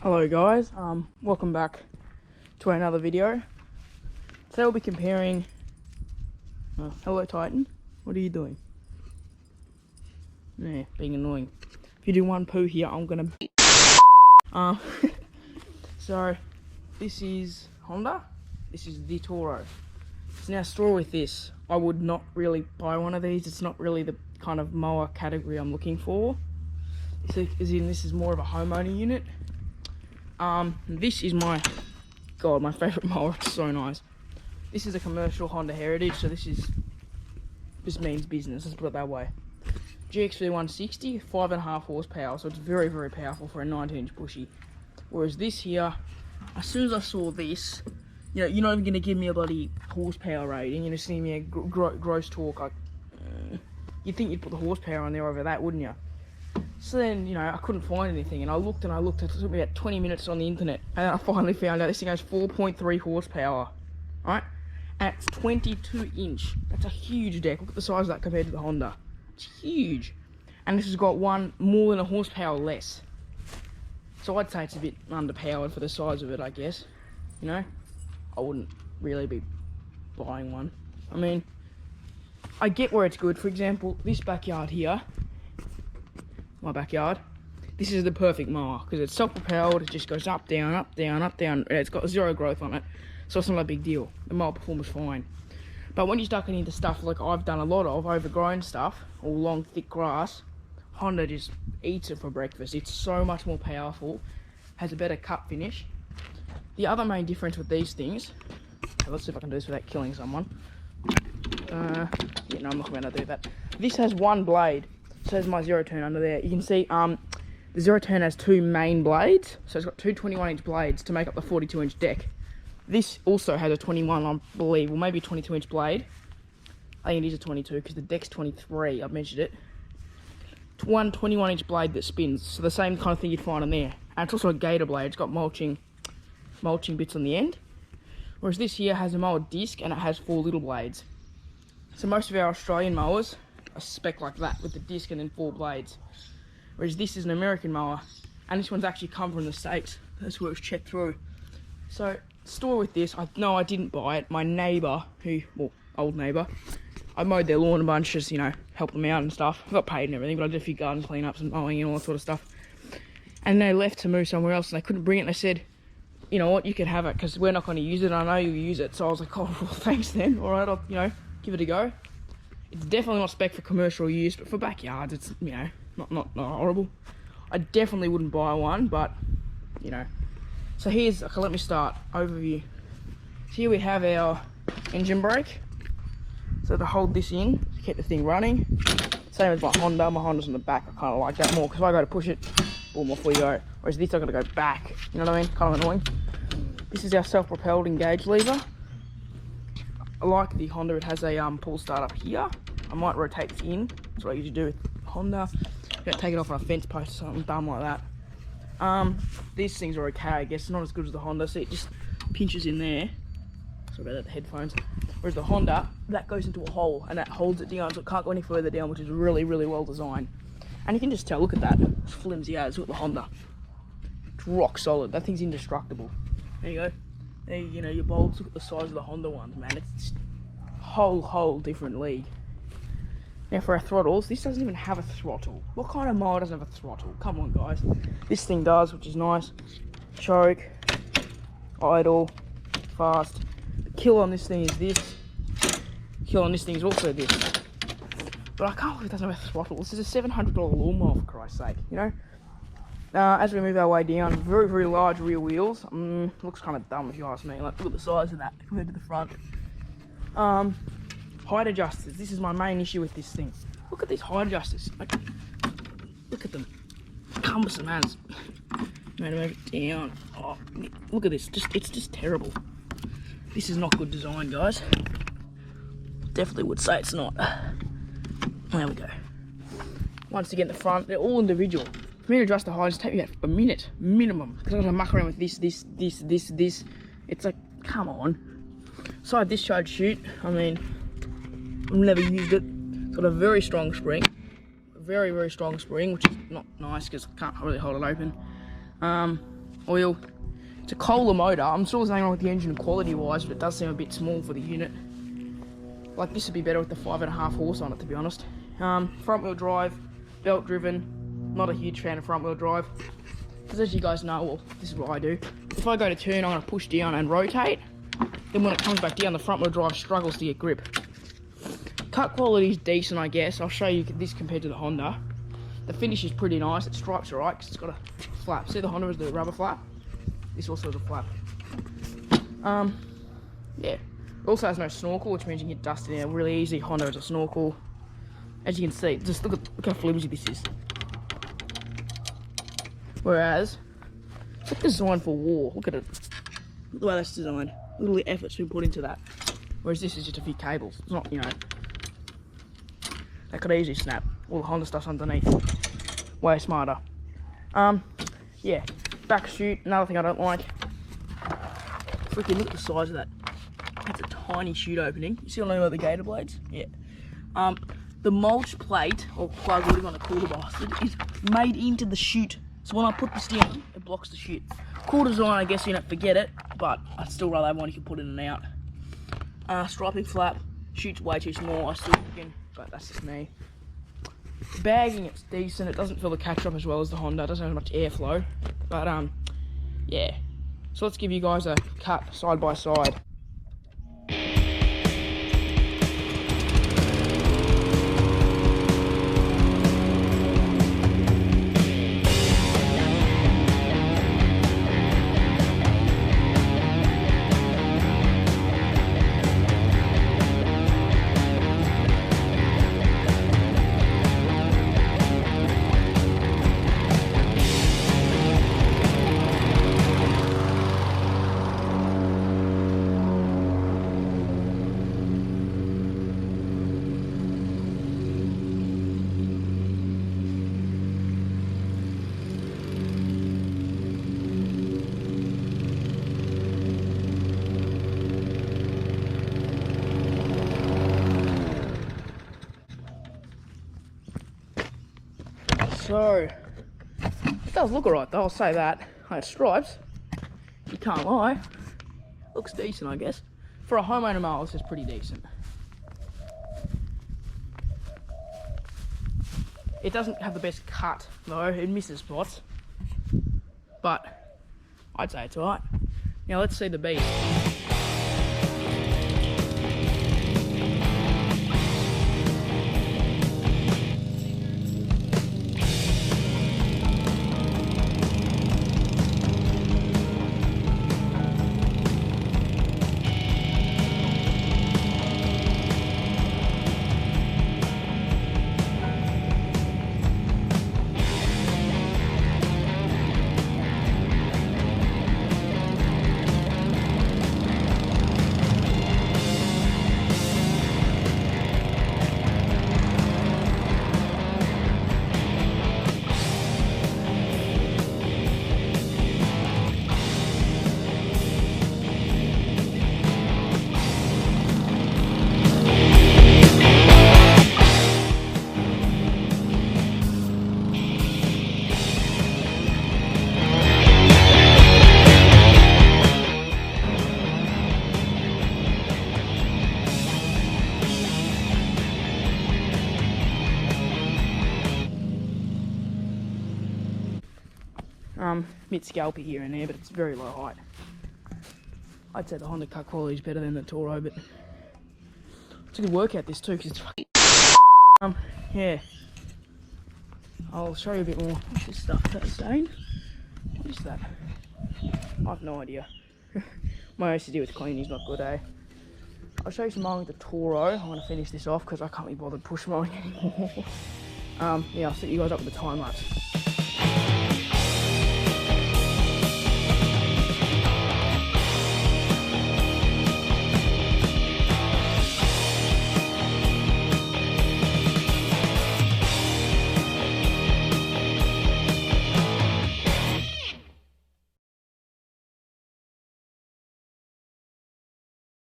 Hello guys, welcome back to another video. Today we'll be comparing, hello Titan, what are you doing? Yeah, being annoying. If you do one poo here, I'm gonna so this is Honda, this is the Toro. So now story with this, I would not really buy one of these. It's not really the kind of mower category I'm looking for. So, as in, this is more of a homeowner unit. This is my favourite mower. It's so nice. This is a commercial Honda Heritage, so this means business, let's put it that way. GXV 160, 5.5 horsepower, so it's very, very powerful for a 19-inch bushy. Whereas this here, as soon as I saw this, you know, you're not even going to give me a bloody horsepower rating, you're just giving me a gross torque. You'd think you'd put the horsepower on there over that, wouldn't you? So then, you know, I couldn't find anything, and I looked, it took me about 20 minutes on the internet, and I finally found out this thing has 4.3 horsepower, right? And it's 22 inch, that's a huge deck. Look at the size of that compared to the Honda. It's huge. And this has got more than a horsepower less. So I'd say it's a bit underpowered for the size of it, I guess. You know, I wouldn't really be buying one. I mean, I get where it's good. For example, this backyard here, my backyard, this is the perfect mower because it's self-propelled. It just goes up, down, up, down, up, down. It's got zero growth on it, so it's not a big deal. The mower performance fine. But when you start getting into stuff like I've done a lot of, overgrown stuff, or long, thick grass, Honda just eats it for breakfast. It's so much more powerful, has a better cut finish. The other main difference with these things, okay, let's see if I can do this without killing someone. Yeah, no, I'm not going to do that. This has one blade. So there's my zero turn under there. You can see the zero turn has two main blades. So it's got two 21-inch blades to make up the 42-inch deck. This also has a 21, I believe, or maybe 22-inch blade. I think it is a 22 because the deck's 23. I've measured it. It's one 21-inch blade that spins. So the same kind of thing you'd find on there. And it's also a gator blade. It's got mulching bits on the end. Whereas this here has a mower disc and it has 4 little blades. So most of our Australian mowers a spec like that with the disc and then 4 blades, whereas this is an American mower, and this one's actually come from the States. That's where it's checked through. So story with this, I didn't buy it. My neighbour, old neighbour, I mowed their lawn a bunch, just, you know, help them out and stuff. I got paid and everything, but I did a few garden cleanups and mowing and all that sort of stuff. And they left to move somewhere else, and they couldn't bring it. And they said, you know what, you can have it because we're not going to use it. I know you'll use it. So I was like, oh, well, thanks then. All right, I'll, you know, give it a go. It's definitely not spec for commercial use, but for backyards, it's, you know, not horrible. I definitely wouldn't buy one, but, you know. So here's, okay, let me start. Overview. So here we have our engine brake. So to hold this in, to keep the thing running. Same as my Honda. My Honda's on the back. I kind of like that more, because if I go to push it, boom, off we go. Whereas this, I've got to go back. You know what I mean? Kind of annoying. This is our self-propelled engage lever. I like the Honda, it has a pull start up here. I might rotate this in. That's what I usually do with Honda. Take it off on a fence post or something dumb like that. These things are okay, I guess. Not as good as the Honda. See, it just pinches in there. Sorry about that, the headphones. Whereas the Honda, that goes into a hole and that holds it down so it can't go any further down, which is really, really well designed. And you can just tell, look at that. It's flimsy as with the Honda. It's rock solid. That thing's indestructible. There you go. There, you know, your bolts, look at the size of the Honda ones, man. It's a whole different league. Now for our throttles, this doesn't even have a throttle. What kind of mower doesn't have a throttle? Come on, guys. This thing does, which is nice. Choke, idle, fast. The kill on this thing is this. The kill on this thing is also this. But I can't believe it doesn't have a throttle. This is a $700 lawnmower, for Christ's sake, you know? As we move our way down, very, very large rear wheels. Looks kind of dumb if you ask me. Like, look at the size of that compared to the front. Height adjusters. This is my main issue with this thing. Look at these height adjusters. Like, look at them. Cumbersome as. Move it down. Oh, look at this. It's just terrible. This is not good design, guys. Definitely would say it's not. There we go. Once again, the front, they're all individual. For me to adjust the height, just take me about a minute minimum. Because I gotta muck around with this. It's like, come on. Side discharge chute. I mean, I've never used it. It's got a very strong spring. A very, very strong spring, which is not nice because I can't really hold it open. oil. It's a Kohler motor. I'm sure there's nothing wrong with the engine quality wise, but it does seem a bit small for the unit. Like, this would be better with the 5.5 horse on it, to be honest. Front wheel drive, belt driven. Not a huge fan of front wheel drive, because as you guys know, well, this is what I do. If I go to turn, I'm going to push down and rotate. Then when it comes back down, the front wheel drive struggles to get grip. Cut quality is decent, I guess. I'll show you this compared to the Honda. The finish is pretty nice. It stripes alright because it's got a flap. See, the Honda has the rubber flap. This also has a flap. Yeah. It also has no snorkel, which means you can get dust in there really easy. Honda has a snorkel. As you can see, just look how flimsy this is. Whereas, it's designed for war. Look at it. Look at the way that's designed. Look at the effort's been put into that. Whereas this is just a few cables. It's not, you know, that could easily snap. All the Honda stuff's underneath. Way smarter. Yeah. Back chute, another thing I don't like. Freaking look at the size of that. That's a tiny chute opening. You see what I mean about the gator blades? Yeah. The mulch plate, or plug, whatever you want to call the bastard, is made into the chute. So when I put this down, it blocks the chute. Cool design, I guess, you know, forget it, but I'd still rather have one you can put in and out. Striping flap, chute's way too small, I still thinking, but that's just me. Bagging, it's decent. It doesn't fill the catch up as well as the Honda. It doesn't have much airflow, but yeah. So let's give you guys a cut side by side. So, it does look alright though, I'll say that. It stripes, you can't lie. Looks decent, I guess. For a homeowner mower, this is pretty decent. It doesn't have the best cut though, it misses spots. But, I'd say it's alright. Now let's see the beast. Bit scalpy here and there, but it's very low height. I'd say the Honda cut quality is better than the Toro, but it's a good workout this too, because it's fucking yeah. I'll show you a bit more. What's this stuff? Is that stain? What is that? I have no idea. My OCD with cleaning is not good, eh? I'll show you some mowing with the Toro. I'm going to finish this off because I can't be bothered push mowing anymore. Yeah, I'll set you guys up with the time lapse.